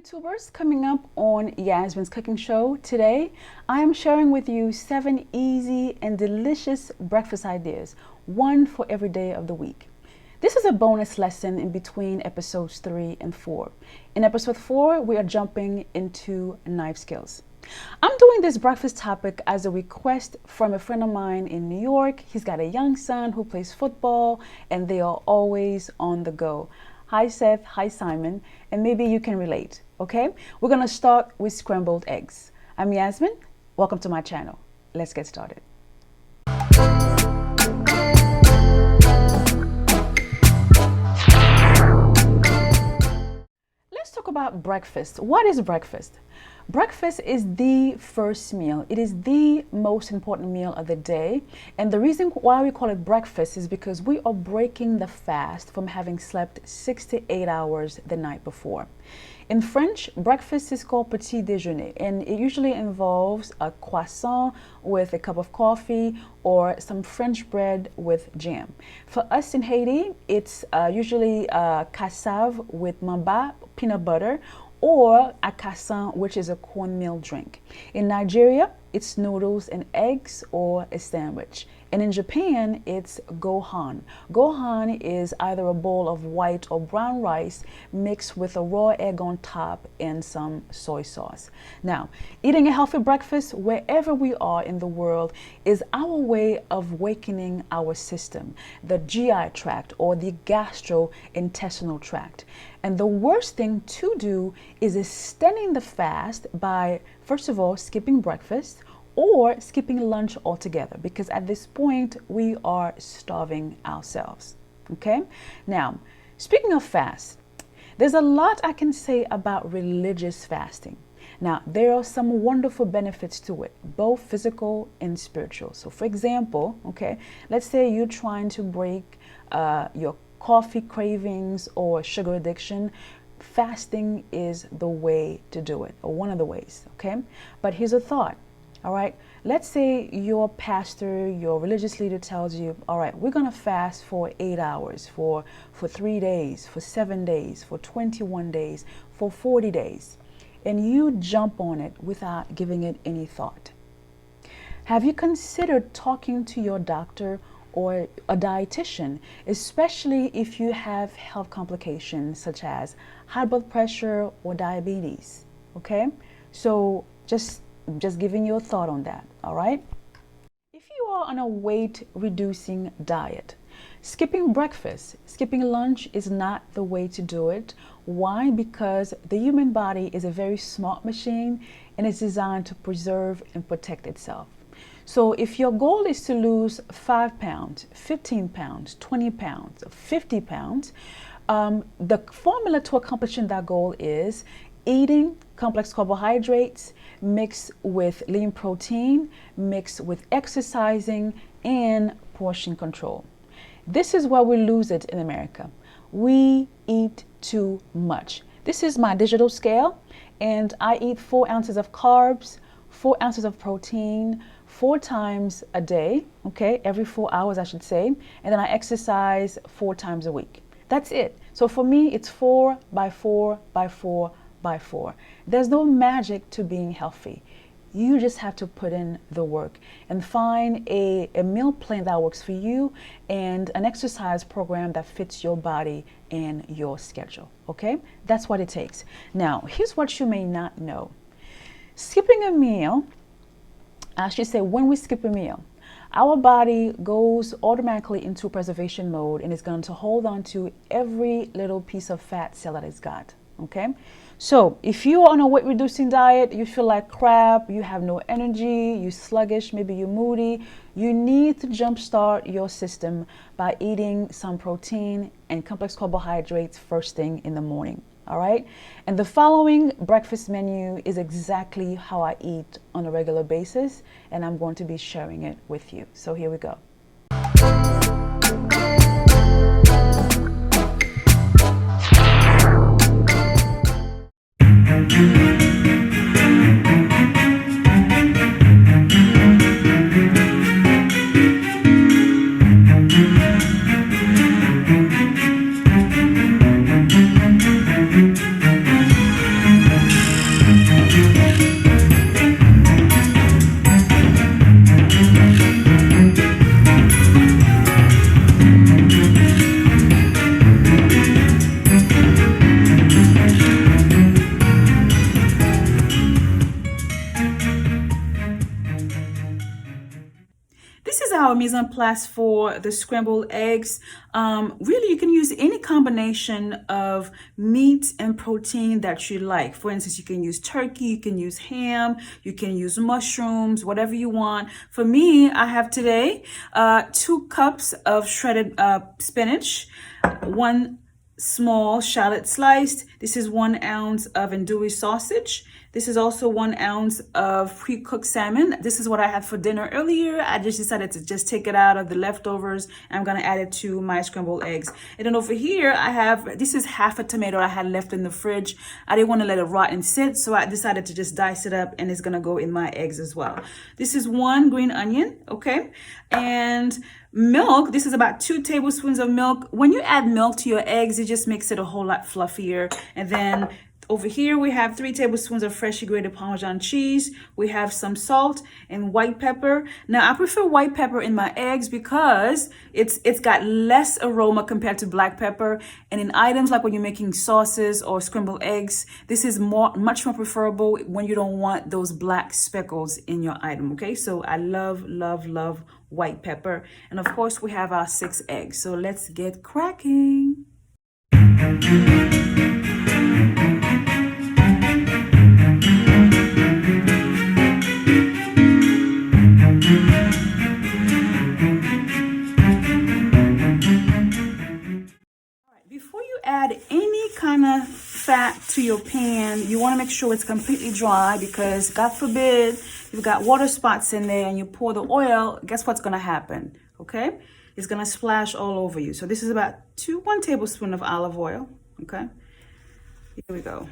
YouTubers, coming up on Yasmin's cooking show. Today, I am sharing with you 7 easy and delicious breakfast ideas, one for every day of the week. This is a bonus lesson in between episodes 3 and 4. In episode 4, we are jumping into knife skills. I'm doing this breakfast topic as a request from a friend of mine in New York. He's got a young son who plays football and they are always on the go. Hi Seth, hi Simon, and maybe you can relate, okay? We're gonna start with scrambled eggs. I'm Yasmin, welcome to my channel. Let's get started. Let's talk about breakfast. What is breakfast? Breakfast is the first meal. It is the most important meal of the day. And the reason why we call it breakfast is because we are breaking the fast from having slept 6 to 8 hours the night before. In French, breakfast is called petit déjeuner, and it usually involves a croissant with a cup of coffee or some French bread with jam. For us in Haiti, it's usually cassave with mamba, peanut butter, or a cassin, which is a cornmeal drink. In Nigeria, it's noodles and eggs or a sandwich. And in Japan, it's gohan. Gohan is either a bowl of white or brown rice mixed with a raw egg on top and some soy sauce. Now, eating a healthy breakfast wherever we are in the world is our way of awakening our system, the GI tract or the gastrointestinal tract. And the worst thing to do is extending the fast by, first of all, skipping breakfast or skipping lunch altogether, because at this point we are starving ourselves. Okay? Now, speaking of fast, there's a lot I can say about religious fasting. Now, there are some wonderful benefits to it, both physical and spiritual. So for example, okay, let's say you're trying to break your coffee cravings or sugar addiction. Fasting is the way to do it, or one of the ways, okay? But here's a thought. All right, let's say your pastor, your religious leader tells you, all right, we're going to fast for 8 hours, for 3 days, for 7 days, for 21 days, for 40 days, and you jump on it without giving it any thought. Have you considered talking to your doctor or a dietitian, especially if you have health complications such as high blood pressure or diabetes? Okay, so just giving you a thought on that. All right, if you are on a weight reducing diet, skipping breakfast, skipping lunch is not the way to do it. Why? Because the human body is a very smart machine and it's designed to preserve and protect itself. So if your goal is to lose 5 pounds, 15 pounds, 20 pounds, 50 pounds, the formula to accomplishing that goal is eating complex carbohydrates mixed with lean protein, mixed with exercising and portion control. This is where we lose it in America. We eat too much. This is my digital scale, and I eat 4 ounces of carbs, 4 ounces of protein, 4 times a day, okay, every 4 hours I should say, and then I exercise 4 times a week. That's it. So for me, it's 4 by 4 by 4 by 4. There's no magic to being healthy. You just have to put in the work and find a meal plan that works for you and an exercise program that fits your body and your schedule, okay? That's what it takes. Now, here's what you may not know. Skipping a meal, I should say when we skip a meal, our body goes automatically into preservation mode and is going to hold on to every little piece of fat cell that it's got, okay? So if you are on a weight reducing diet, you feel like crap, you have no energy, you're sluggish, maybe you're moody, you need to jumpstart your system by eating some protein and complex carbohydrates first thing in the morning. All right, and the following breakfast menu is exactly how I eat on a regular basis, and I'm going to be sharing it with you. So here we go. mise en place for the scrambled eggs. Really, you can use any combination of meat and protein that you like. For instance, you can use turkey, you can use ham, you can use mushrooms, whatever you want. For me, I have today 2 cups of shredded spinach, 1 small shallot sliced. This is 1 ounce of andouille sausage. This is also 1 ounce of pre-cooked salmon. This is what I had for dinner earlier. I just decided to just take it out of the leftovers. I'm gonna add it to my scrambled eggs. And then over here, I have, this is half a tomato I had left in the fridge. I didn't wanna let it rot and sit, so I decided to just dice it up, and it's gonna go in my eggs as well. This is 1 green onion, okay? And milk, this is about 2 tablespoons of milk. When you add milk to your eggs, it just makes it a whole lot fluffier. And then over here, we have 3 tablespoons of freshly grated Parmesan cheese. We have some salt and white pepper. Now, I prefer white pepper in my eggs because it's got less aroma compared to black pepper. And in items like when you're making sauces or scrambled eggs, this is much more preferable when you don't want those black speckles in your item, okay? So I love, love, love white pepper. And of course, we have our 6 eggs. So let's get cracking. Before you add any kind of fat to your pan, you want to make sure it's completely dry, because God forbid you've got water spots in there and you pour the oil, guess what's going to happen? Okay? It's going to splash all over you. So this is about 1 tablespoon of olive oil. Okay? Here we go.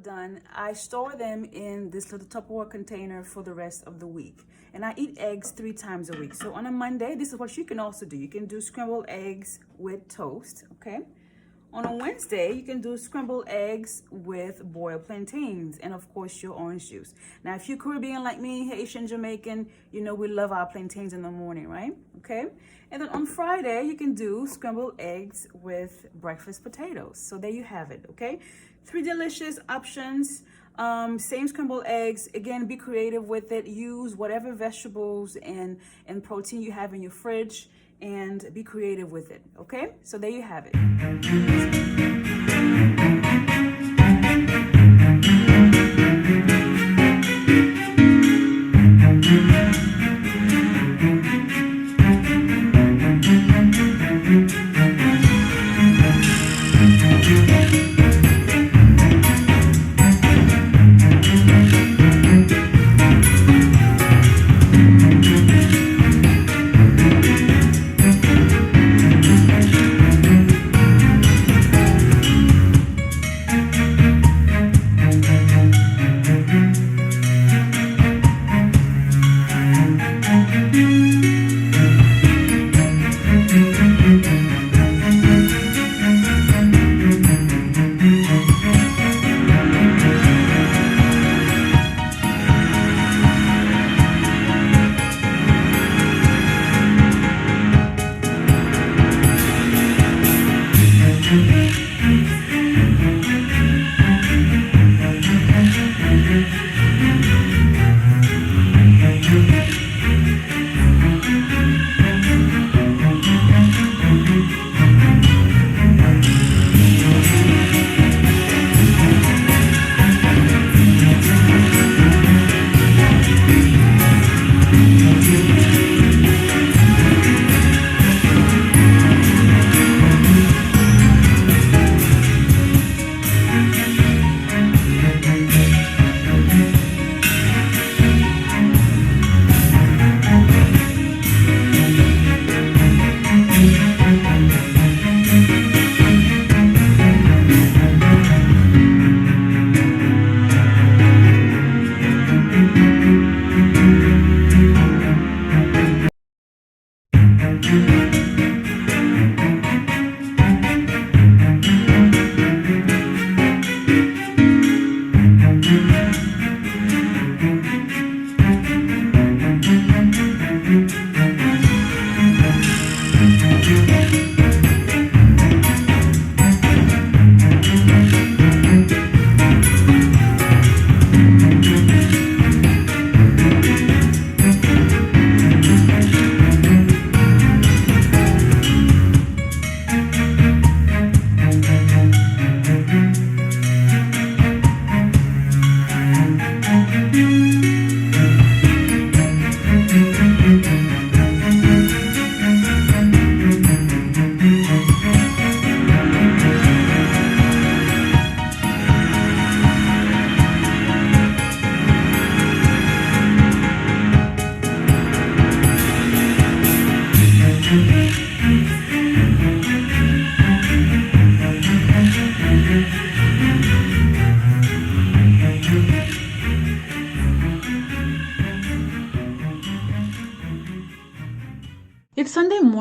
Done, I store them in this little Tupperware container for the rest of the week. And I eat eggs 3 times a week. So on a Monday, this is what you can also do. You can do scrambled eggs with toast, okay? On a Wednesday, you can do scrambled eggs with boiled plantains and, of course, your orange juice. Now, if you're Caribbean like me, Haitian, Jamaican, you know we love our plantains in the morning, right? Okay? And then on Friday, you can do scrambled eggs with breakfast potatoes. So there you have it, okay? 3 delicious options. Same scrambled eggs. Again, be creative with it. Use whatever vegetables and protein you have in your fridge, and be creative with it, okay? So there you have it.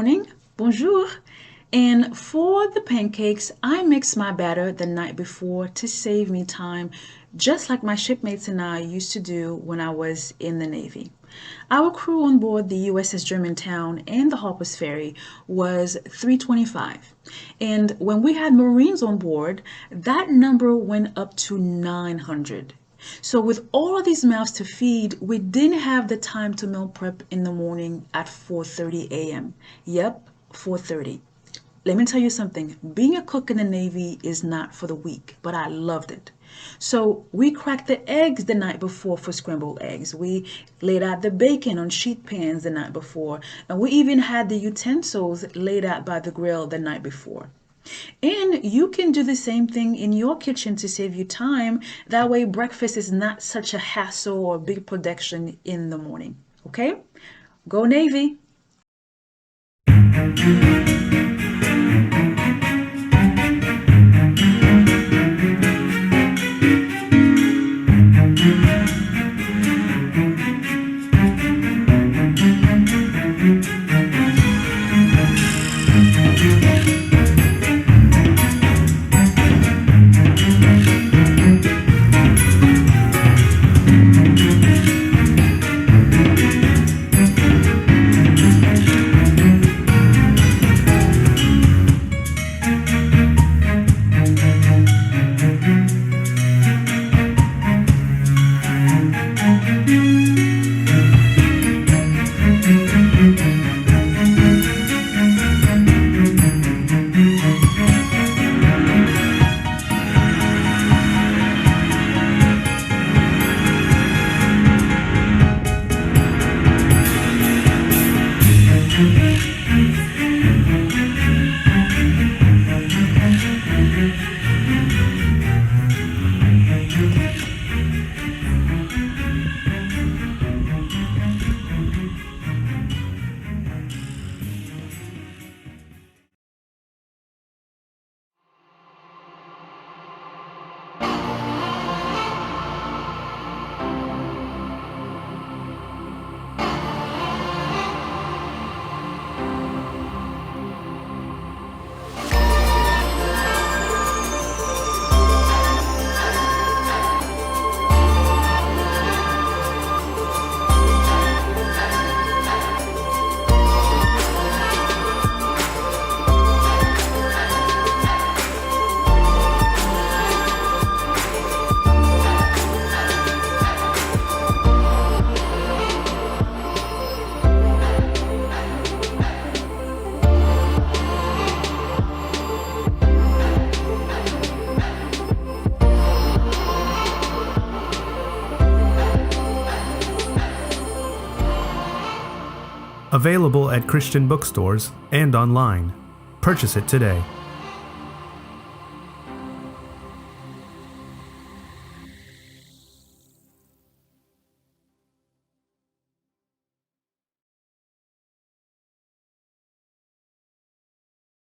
morning, bonjour. And for the pancakes, I mix my batter the night before to save me time, just like my shipmates and I used to do when I was in the Navy. Our crew on board the USS Germantown and the Harper's Ferry was 325. And when we had Marines on board, that number went up to 900. So with all of these mouths to feed, we didn't have the time to meal prep in the morning at 4:30 a.m. Yep, 4:30. Let me tell you something. Being a cook in the Navy is not for the weak, but I loved it. So we cracked the eggs the night before for scrambled eggs. We laid out the bacon on sheet pans the night before, and we even had the utensils laid out by the grill the night before. And you can do the same thing in your kitchen to save you time. That way breakfast is not such a hassle or big production in the morning. Okay? Go Navy! Available at Christian bookstores and online. Purchase it today.